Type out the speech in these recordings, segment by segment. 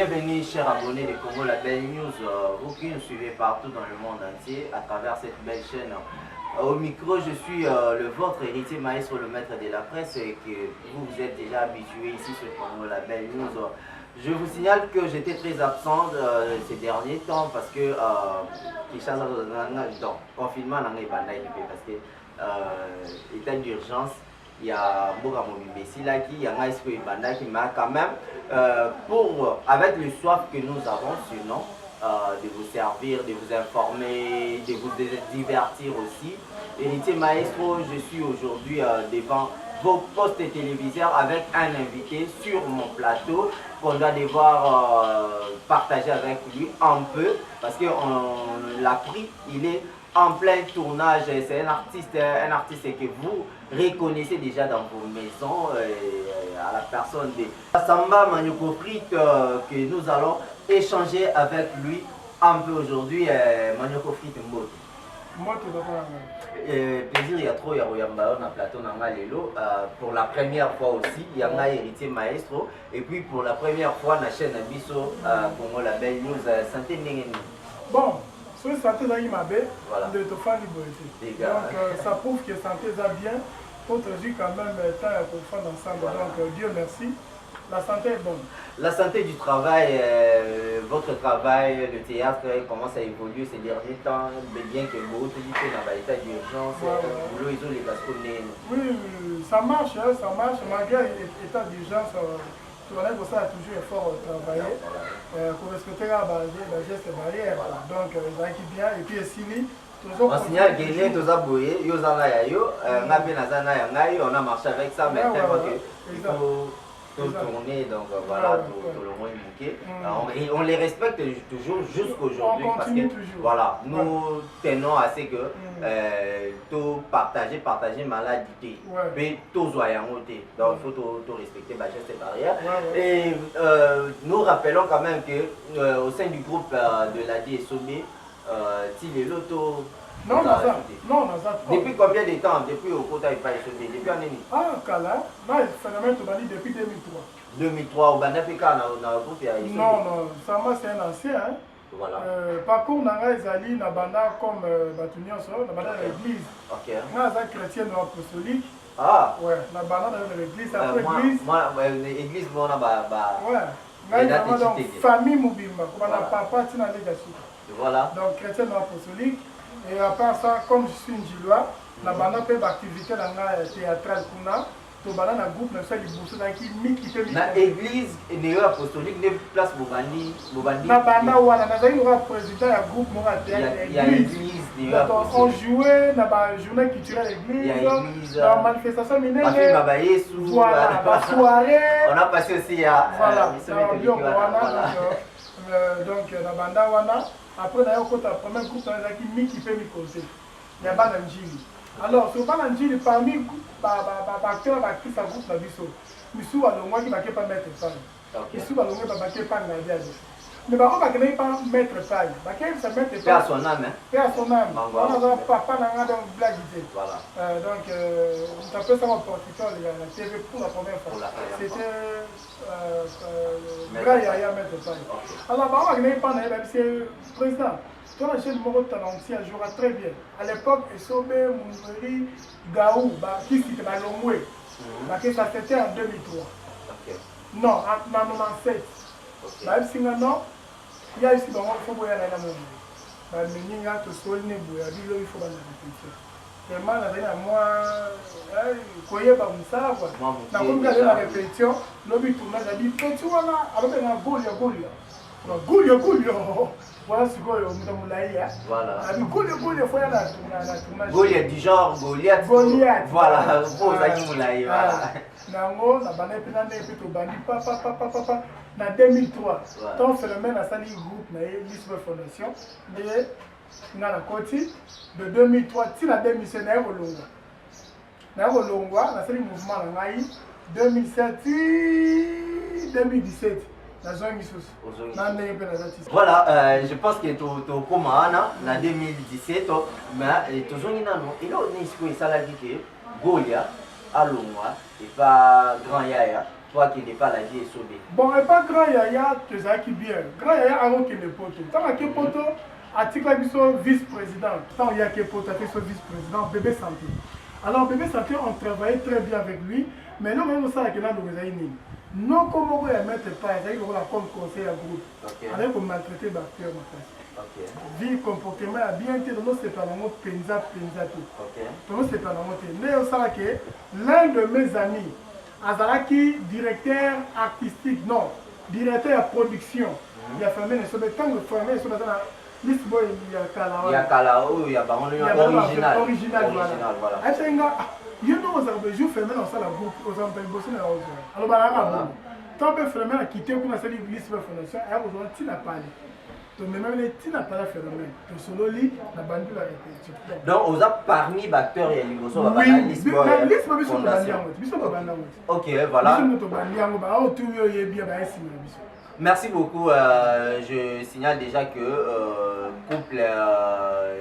Bienvenue chers abonnés de Congo La Belle News, vous qui nous suivez partout dans le monde entier à travers cette belle chaîne. Au micro, je suis le vôtre héritier maestro, le maître de la presse, et que vous êtes déjà habitués ici sur Congo La Belle News. Je vous signale que j'étais très absent ces derniers temps parce que confinement parce que état d'urgence. Il y a Boga Mobimbe là qui, il y a Maïsco Ibanda qui m'a quand même, avec le soif que nous avons, sinon, de vous servir, de vous informer, de vous divertir aussi. Héritier Maestro, je suis aujourd'hui devant vos postes téléviseurs avec un invité sur mon plateau qu'on doit devoir partager avec lui un peu parce qu'on l'a pris, il est en plein tournage, c'est un artiste que vous reconnaissez déjà dans vos maisons, à la personne de Samba Manioko Frites, que nous allons échanger avec lui un peu aujourd'hui. Manioko Frites Mbote. Plaisir, il y a trop, il y a un plateau Lelo. Pour la première fois aussi, il y a un héritier maestro. Et puis pour la première fois, la chaîne Abisso, Congo La Belle News, santé Nengen. Bon. Sur santé là, il m'a bé de te faire liberté. Donc ça prouve que santé va bien. Autre vie quand même temps pour faire ensemble. Voilà. Donc Dieu merci. La santé est bonne. La santé du travail, votre travail, le théâtre commence à évoluer ces derniers temps. Bien que vous utilisez dans l'état d'urgence, boulot ils ont les gasconnés. Oui, ça marche, malgré l'état d'urgence. On a toujours effort travailler pour respecter la geste barrière. Donc, ils bien. Et puis, ici, on signale que nous avons boyé, on a marché avec ça, mais tellement qu'il faut tout tourner, donc voilà, tout le monde manqué. On les respecte toujours jusqu'aujourd'hui parce que voilà, nous tenons à ce que tout partager maladie, mais tout soyons ôtés. Donc il faut tout respecter les gestes barrières. Et nous rappelons quand même que au sein du groupe de la DSOB, il est l'auto. Non, depuis combien de temps? Depuis au Kota et pas SOB? Depuis un an? Ah, Kala, le phénomène depuis 2003. 2003, au Bandafika, on a un groupe. Non, ça c'est un ancien. Hein. Voilà. Par contre, on a Zali, on a comme Batunion, on a l'église. Ok. On a un chrétien apostolique. Ah. Ouais, on a dans l'église. Après l'église. Moi, l'église, on a. Ouais. On a donc famille Moubimba. On a papa, tu n'as pas. Voilà. Donc, chrétien apostolique. Et après ça, comme je suis une Gillois, on a une activité théâtrale. On a un groupe qui l'église apostolique de place Bobandi. Groupe on jouait dans la journée culturelle l'église, dans la manifestation mineure. On a passé aussi à donc na banda wana après na yoko ta premier groupe na qui miki pe mi conseil ya bana njili alors sur bana njili parmi acteur actrice à groupe na biso misu ba longwa ki ba ke pas mettre ça misu ba longwa ba ke pas na dia mais ba ba ke pas mettre ça ba ke ça mettre pas son âme on a papa na nga donc blague idée voilà donc on appelle ça en portugal la TV pour la première fois c'était alors, bah, on pas c'est président. Toi, la chaîne Moro Talansi jouera très bien. À l'époque, Esobe, Mounzeri, Gaou, qui c'était Malomoué. Ça c'était en 2003. Non, en 1997. Même si maintenant, il y a ici, il faut que la même. Mais il y a tout seul, il faut la répétition. Vraiment, moi, koye ba musava na kumbe la répétition lobi tournage a dit petit wana alors na golio voilà ce que on moulaïa voilà abi golio faut na tournage Goliath du genre Goliath voilà pour ça qui moulaïa voilà nango na bana pena ne pito bandi papa na 2003 ton phénomène a sali groupe na Lisbon Fondation mais na la côté de 2003 till à 2007 na Rolongwa na sali mouvement na ngai 2007 2017 na zongi sous na ndenge pe na zati voilà je pense que to komana na 2017 mais tozongi nano ilo nisiko esala dike Goliath alongwa et pas grand yaya toi qui n'es pas la vie et sauvé. Bon, et pas grand Yaya, que ça qui bien. Grand Yaya, avant qu'il ne poto. Tant que poto, article vice-président. Tant qu'il y a que poto, a fait son vice-président, bébé santé. Alors, bébé santé, on travaillait très bien avec lui, mais nous, même ça, qu'il a nous non, comme on ne mettre pas, il y a comme conseil à groupe. Alors, on maltraiter les acteurs. Vie, comportement, bien été, nous, c'est pas vraiment penza tout. Nous, c'est pas vraiment. Mais on sait que l'un de mes amis, Azalaki, directeur artistique, non, directeur de production, il a fermé les choses. Tant que fermé les choses, il y a Kalao. Il y a Kalao, il y a original. Original, voilà. You know, aux jours fermés dans la groupe, aux embellissements dans la rose. Alors, bah, tant que fermé a quitté pour la salle de l'Église Fondation, et aujourd'hui, tu n'as pas. Donc, même tu n'as pas la phénomène. Tu solo lit, la bande de la répétition. Donc, aux parmi les acteurs et les gosses, on va pas la liste. Ok, voilà. Merci beaucoup. Je signale déjà que couple,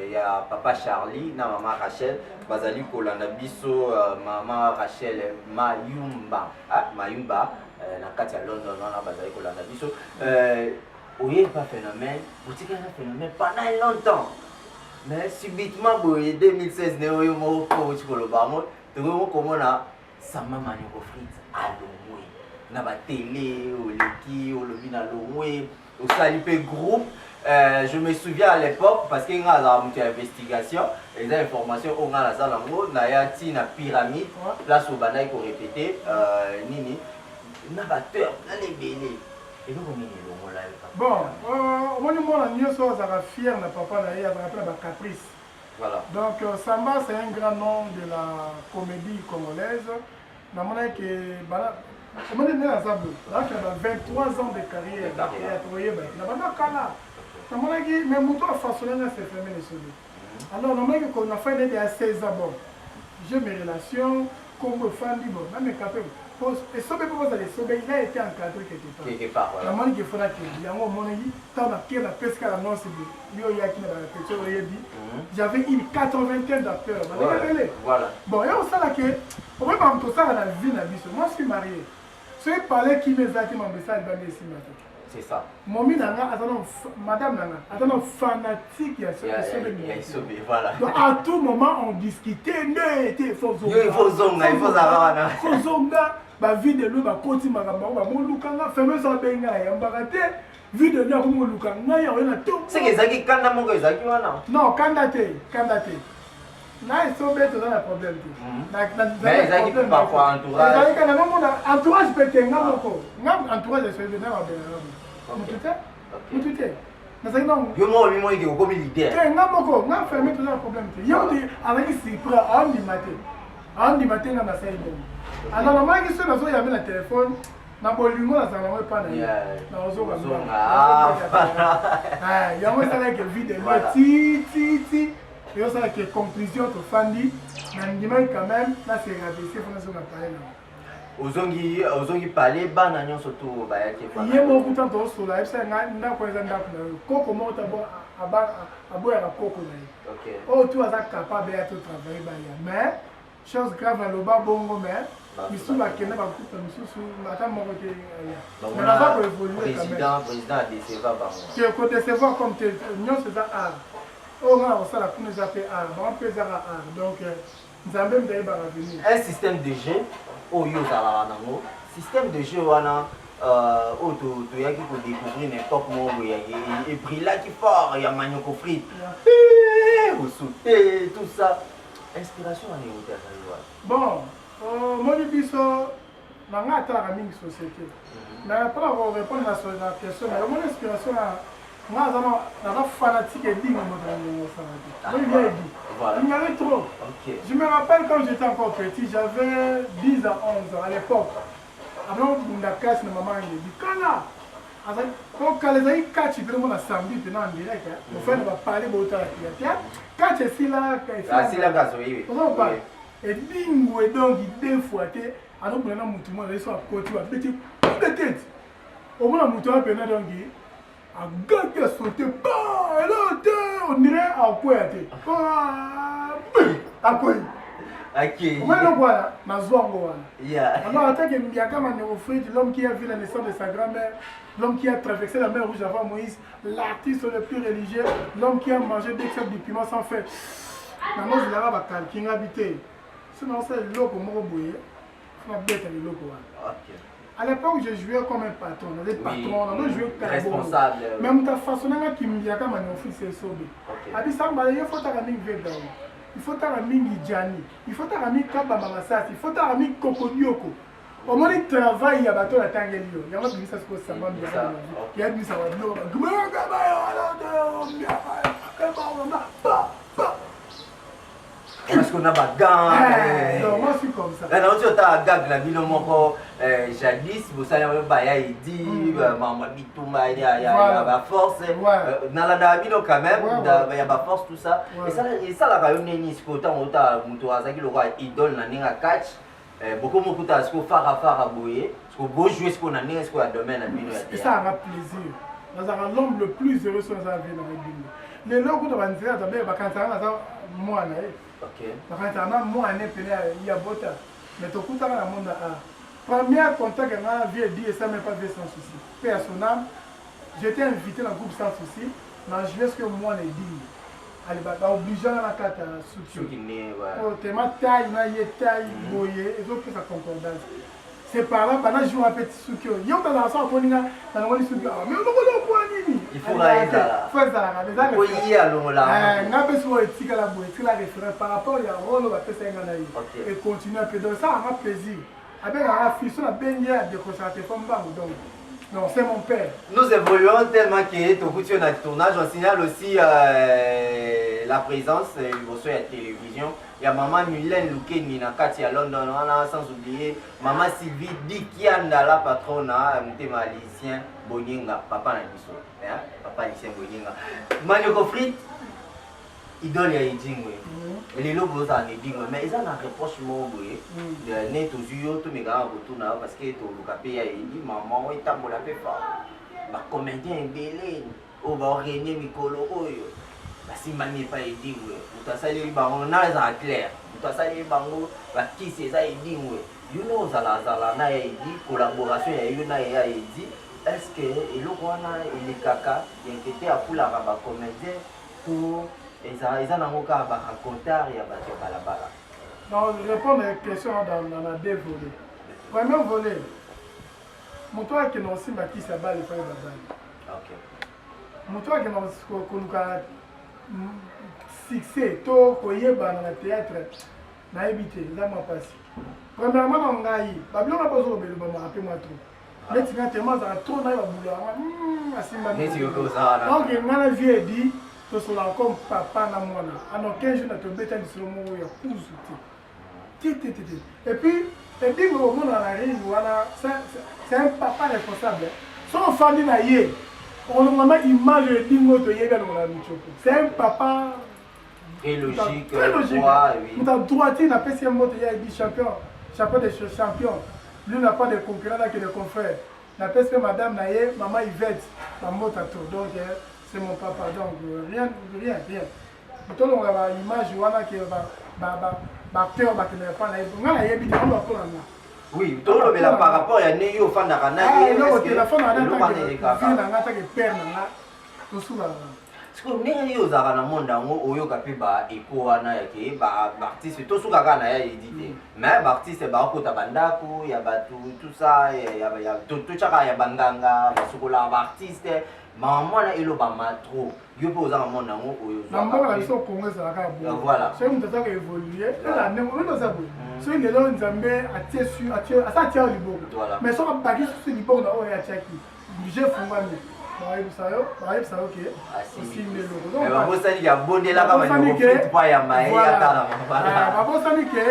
il y a papa Charlie, na maman Rachel, Bazali Kolanda Biso, maman Rachel Mayumba, Mayumba, na Katia London, na Bazali Kolanda Biso. Oui, pas phénomène, boutique un phénomène pendant longtemps. Mais subitement, en 2016, nous avons eu un coach pour le baron, nous avons commencé à Sama Maniko Fritz à l'Omoué. Na ba télé, au Leki, au Lobina l'Omoué, au Salipé groupe. Je me souviens à l'époque, parce qu'il y a une investigation, les informations, on a la salle en gros, na yati na pyramide, place au banaï qu'on répétait, nini, na batteur, na les bélés. Et donc on est là. Bon, moi je suis fier de papa, il y a un caprice. Voilà. Donc Samba c'est un grand nom de la comédie congolaise. Je sais que comment est né à Zabou? Là, il a 23 ans de carrière. Il a travaillé. Il a pas Kala. Mais mon tour a façonné ses fermé les soldats. Alors, on a dit qu'on a fait des 16 ans. J'ai mes relations, comme le fan libre, même capé. Et ça, il a été encadré quelque part. La manière qu'il faut la qu'il y a un moment où tant que la pesque à l'annonce, j'avais une 80aine d'acteurs. Voilà. Bon, et on sait là que, on va pas tout ça dans la vie, moi je suis marié. Si je parlais qui me zaki mon message, c'est ça. Mon minanga, madame Nanga, attends, fanatique, il y a ce voilà. Donc à tout moment, on discutait, il faut zonga. Ba vie de lui, ba koti magamba, ba molukanga, fermé sa benga, yambagate, vie de lui, comme molukanga, ya na tout. C'est que zaki kanda mongo zaki wana. Non, kandate. Là, ils sont bêtes dans le problème. Mais zaki parfois entourage. Zaki kana mongo entourage peut-être ngamoko. Ngam entourage de celui de na ba. Mutute. Na zaki non. Yo mo mi mo ide ko mi leader. Ngamoko, ngam fermé tout le problème. Yo di avec si pour à du matin na sai bon. Alors, normalement, il y a un téléphone, il y a un téléphone, il y a une vidéo, il y a une conclusion de Fandi, mais quand même, là c'est rabaissé, il faut parler. Ozongi parler, bananion surtout, il y a beaucoup de temps sur la website, il y a coco mort à boire à coco. Oh, tu es capable de travailler, mais. Chose grave dans le bas bongo mais Missou va kenna va couper Missou attends mon côté mais là va évoluer président a décevoir ba qui est côté décevoir comme tu non c'est ça art on a ça la qu'on appelle art on peut ça art donc Nzambe m'dai ba revenir un système de jeu au yo za la nango système de jeu wana au to yaki ko découvrir n'importe moment où il brille là qui fort il y a manioko frite au sauter tout ça. Inspiration à niveau de bon, moi je dis ça, dans la société. Mais après avoir répondu à la question, mon inspiration, moi, fanatique et digne il y avait trop. Je me rappelle quand j'étais encore petit, j'avais 10 à 11 ans à l'époque. Alors, la casse de maman, il dit, Kana! Quand les amis catchent vraiment samedi, en direct, on fait parler de la quand je suis là, et bingo, et donc il défouetté, alors que nous avons les soins à côté, de tête. Au moins, nous avons donc un gars qui a sauté, on dirait à quoi à quoi. Ok. Moi, le voilà, ma zoango. Yeah. Alors, en tant que Mbiaka Manéofrit, l'homme qui a vu la naissance de sa grand-mère, l'homme qui a traversé la mer Rouge avant Moïse, l'artiste le plus religieux, l'homme qui a mangé des sacs de piment sans faire. Maintenant, je l'ai rabattu, qui a habité. Sinon, c'est le loco, mon bouillé. Il faut bête le loco. Ok. À l'époque, je jouais comme un patron. On avait patron, on avait joué responsable. Même ta façon, qui Mbiaka Manéofrit, c'est sauvé. Abi Samba, il faut ta ramine vega. Il faut ta ramine Gianni. Il faut ta ramine Kaba Mamasati. Il faut ta ramine Kokodioko. Au moins, il travaille, il y a bateau la tangelio. Il y a un peu de ça, c'est ça. Il y a du ça. Parce qu'on a pas gants. Non, moi je suis comme ça. Non, tu as gag la ville moko jadis, vous savez ba ya idi, maman bituma il y a ba force. Dans la ville quand même, il y a ba force tout ça. Et ça la kayo neni skota mota muto azaki lo idole na ninga catch. Beaucoup beaucoup ta sko fara boyer, sko beau jouer sko na ninga sko a domaine na bino ya. Et ça a plaisir. Dans un l'homme le plus heureux sur sa vie dans la ville. Les locaux de Banzia d'abord bakantana na moi na OK. Bakantana moi na pele ya bota. Mais to kutana na monde a. Premier contact na vie dit et ça même pas vie sans souci. Paix à son âme. J'étais invité dans le groupe sans souci. Mais je veux que moi les dit. Allez ba obligé na kata soutien. Oh tellement taille na ye taille boyer et donc ça concordance. C'est par là, pendant que je joue un petit soukio. Il y a un peu de soukio. Mais on ne peut pas. Il faut la aider. Il faut la aider. Il faut y aller. On a besoin de tirer la boîte, tirer la référence par rapport à rôle, on va faire ça et continuer un peu. Donc ça a plaisir. Avec la fille, on a bien de concerter comme ça. Donc, non, c'est mon père. Nous évoluons tellement qu'il est au bout de notre tournage. On signale aussi la présence de la télévision. Il y a maman Mylène Loukeni na kati à London, sans oublier maman Sylvie Dikianda, la patronne, Moutéma Alicien Boninga, papa Nabiso, papa Alicien Boninga. Manioko Frit, idole ya Idingwe. Les logos en Idingwe, mais ils ont un reprochement, net aux yeux, tous mes gars, parce que tout le capé a dit, maman, oui, t'as mon la fait pas. Ma comédien est belé, on va régner Mikolo. Si mani pas aidé vous t'assalez bango na za clair vous t'assalez bango ba qui c'est ça aidé you know zala na aidé collaboration ya yo na ya aidé est-ce que eloko wana il est kaka inquiété à pour la ba comédien pour eza na ngoka ba raconteur ya ba balabala. Non, je réponds à la question dans la deux volets. Premier volet moto qui non si ma qui ça ba le faire bazali. OK. Moto qui non ko succès to koyeba na théâtre na habité là ma passe premièrement on ngai bablo na bozo belo ba ma pe moi trop mais tu quand tellement ça trop na ba boulot asimba mais tu ko ça donc ngana vie dit to so la comme papa na mwana ano 15 jours na to beta ni solo mo ya kuzu ti et puis au monde na ring wana c'est un papa responsable son famille na yé. On a une image de Dingo de Yéga dans la Michoko. C'est un papa. Très logique. Très logique. Oui. Dans droitier, il a fait un mot de Yéga champion. Champion des champions. Lui n'a pas de concurrents là que des confrères. Il a fait madame Naye, maman Yvette, ma mot à tout. Donc, c'est mon papa. Donc, rien. Plutôt, on a une image qui va peur, qui n'est pas là. On a une image, on va prendre là. Oui, tout le monde par rapport à Néo Fandarana. Ah, non, le téléphone a été père. Parce que Néo Zarana Mondango, Oyo Kapiba, et Koana, et artiste, tout ce qu'on a édité. Mais artiste, Bako Tabandako, il y a tout ça, il y a tout ça, il y a Banganga, Sukola, artiste, maman, il y a trop. Il y a pas un monde voilà. C'est une chose qui évolue. So il est là, Nzambé a tiré sur, a ça tient au Liban. Mais si on a bagé sur ce Liban, on a tiré qui. J'ai fumé. Ça ok. Aussi le logo. Mais bon ça dit qu'il y a bonné là quand même. Pas ya maï ya tala. Voilà. Bon ça dit que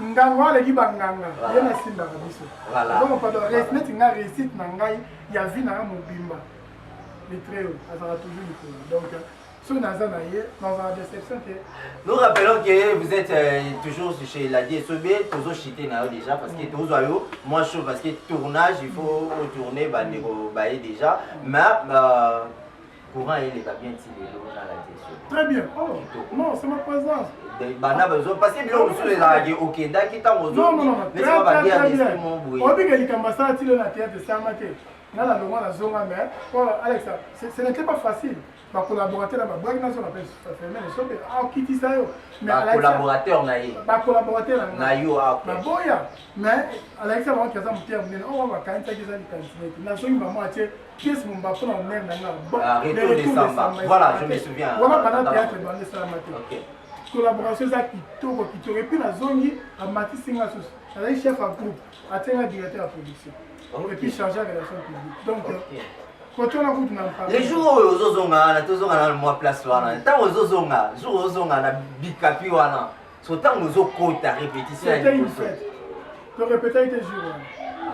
ngangwa le gibanganga. Il y a simba kabiso. Voilà. Donc on peut réussir nga réussite nangai ya vie na mobimba. Les très haut, ça sera toujours le donc nous rappelons que vous êtes toujours chez la DSOB, toujours chité déjà parce que tous moi chaud parce que tournage il faut tourner déjà mais courant il est pas bien tiré dans la gestion. Très bien. Oh, non, c'est ma présence. Bana besoin parce que bilo sur les arrêts OK ndaki tango zo. Non, mais ça va bien bien. mon bruit. On dit que les camarades sont là théâtre ça maté. Là la loi la zone mais pour Alex ce n'était pas facile. Ma collaborateur là ba na zone appelle fermer les choses ah quitter ça yo. Mais collaborateur na yi. Ba collaborateur na yo ah. Ba boya mais Alex va qui ça mutia mnene on va quand ça qui ça ni na zone ba moi tie pièce mon ba pour na mer na bon. Retour décembre. Voilà, je me souviens. Voilà pendant théâtre dans les salles maté. OK. Collaboration ça kitoko et puis la zone a mati singa sus la chef à groupe a tenu directeur de production et puis chargé de relations publiques donc quand on a route n'a pas les jours où ozozonga na tozonga na moi place wana tant ozozonga jour ozonga na bikapi wana so tant ozokota répétition c'était une fête le répéter était jour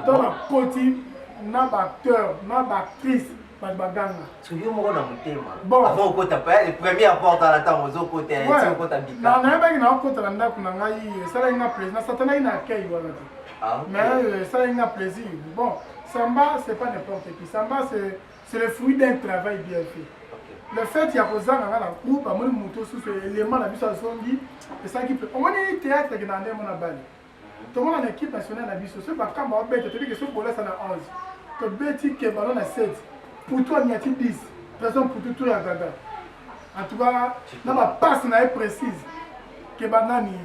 dans la côté na acteur na actrice baganga soyo moko na mutema bon avant ko tapaya les premières portes à la temps ozo côté ko ta bika na ba na ko ta ndako na ngai sala ina président satana ina kei wala mais ça ina plaisir bon samba c'est pas n'importe qui samba c'est le fruit d'un travail bien fait le fait il y a posé dans la groupe à mon moto sous élément la biso songi et ça qui peut on est théâtre qui dans mon abali tout le monde en équipe nationale na biso ce pas quand on bête tu dis que ce pour là ça na 11 que bêti que ballon na 7 pour toi il y a 10 raison pour tout la gaga en tout cas na ma passe na précise que banani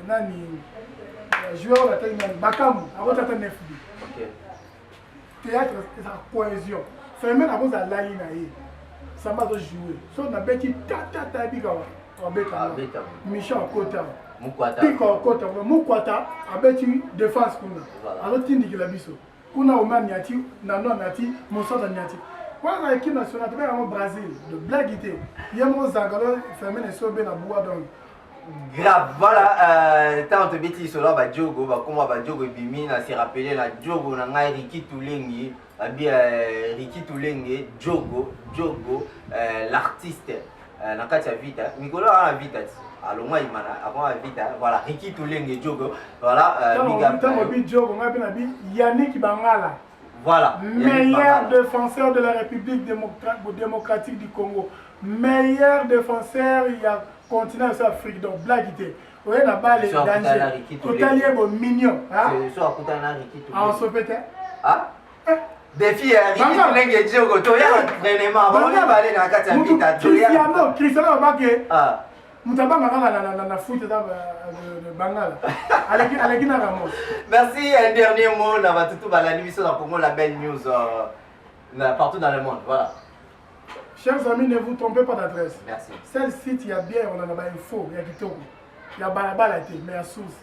nani joueur la taille même Bakamu avant ta 9 OK théâtre c'est la cohésion fermer la base à la ligne ça va jouer so na beti ta bika wa beta Michel Kota Mukwata Piko Kota Mukwata abeti défense kuna alors tindi la biso kuna o man nyati na non nyati mosoda nyati kwa na équipe nationale de au Brésil de blaguité yemo zangalo fermer les sobe na bois donc grave voilà tant de bêtises sur là ba Diogo ba comment ba Diogo bimi na se rappeler la Diogo na ngai Riki Tulengi abi Riki Tulengi Diogo l'artiste na kati ya vita Mikolo a vita alors moi il m'a avant la vita voilà Riki Tulengi Diogo voilà tant bi Diogo ngai na bi Yannick Bangala voilà meilleur défenseur de la République démocratique du Congo meilleur défenseur il y a continent sur Afrique donc blaguité oui la balle est danger totalement bon mignon hein c'est sur à na Riki Tulengi ah on se pète ah défi Riki Tulengi Diogo to ya entraînement ba on va aller na kati ya vita Cristiano Mbappé ah mutabanga na foot de Bangala avec na Ramos merci un dernier mot na batutu bala l'émission dans Congo la belle news partout dans le monde voilà. Chers amis, ne vous trompez pas d'adresse. Merci. Celle site, il y a bien, on en a pas info, il y a Kitoko. Il y a Balabala, mais il y a source.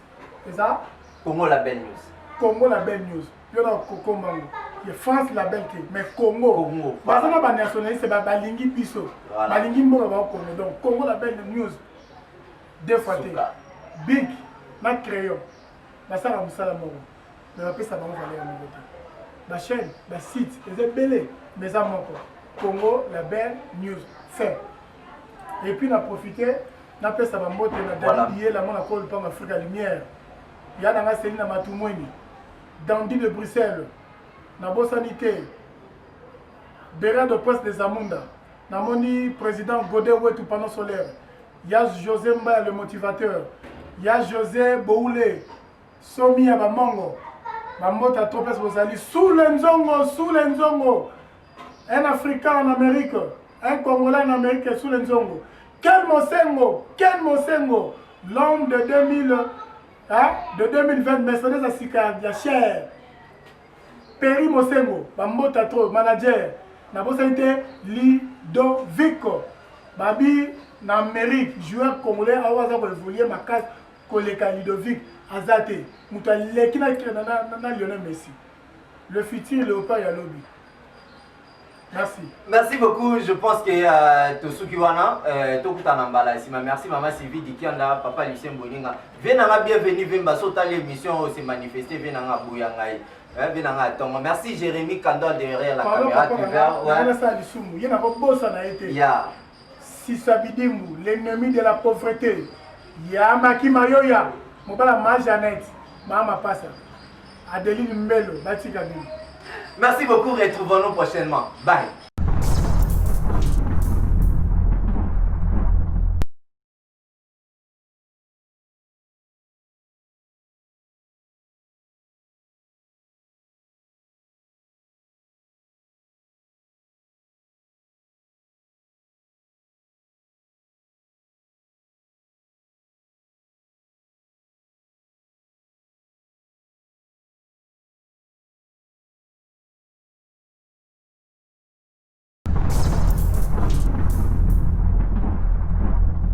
C'est ça? Congo la belle news. Congo la belle news. Il y a Coco Mango. Il y a France la belle news. Mais Congo. Parce que la nationalité, c'est Balingi Piso. Balingi Mboga Congo. Donc Congo la belle news. Deux fois. Big, ma crayon. Ma sala Moussala Moro. Mais après ça va aller à mon côté. Ma chaîne, ma site, les belé, mes amours. Congo, la belle news, fait. Et puis, on a profité, on a fait ça, on a dit, la monnaie pour l'Afrique à lumière. Il y a dans Céline Matoumouini, Dandy de Bruxelles, Nabo Sanité, Béra de Presse des Amunda, Namoni, président Godé Ouetou Panneau Solaire, il y a José Mba, le motivateur, il y a José Boulé, Somi Abamongo, Mamota Tropes Bozali, sous l'Enzongo. Un Africain en Amérique, un Congolais en Amérique sous les Nzongo. Ken Mosengo, l'homme de 2020, Mercedes Asika, la chair. Perry Mosengo, Bambota Tro, manager. Nabosa été Lidovico. Babi, en Amérique, joueur congolais, Awaza pour évoluer ma case, Koleka Lidovic, Azate. Mouta Lekina na Lionel Messi. Le futur Léopard Yalobi. Merci. Merci beaucoup. Je pense que Tosukiwana, Tokutanambala, merci maman Sylvie Dikianda, papa Lucien Boninga. Venanga bienvenue, Vemba Sota l'émission s'est manifesté, Venanga Bouyangaï. Merci Jérémy Kandon derrière la caméra. Sisabidimbu, l'ennemi de la pauvreté. Yamaki Mayoya, Mobala Majanet, Mama Passa, Adeline Mbelo, Batikabim. Merci beaucoup, retrouvons-nous prochainement. Bye.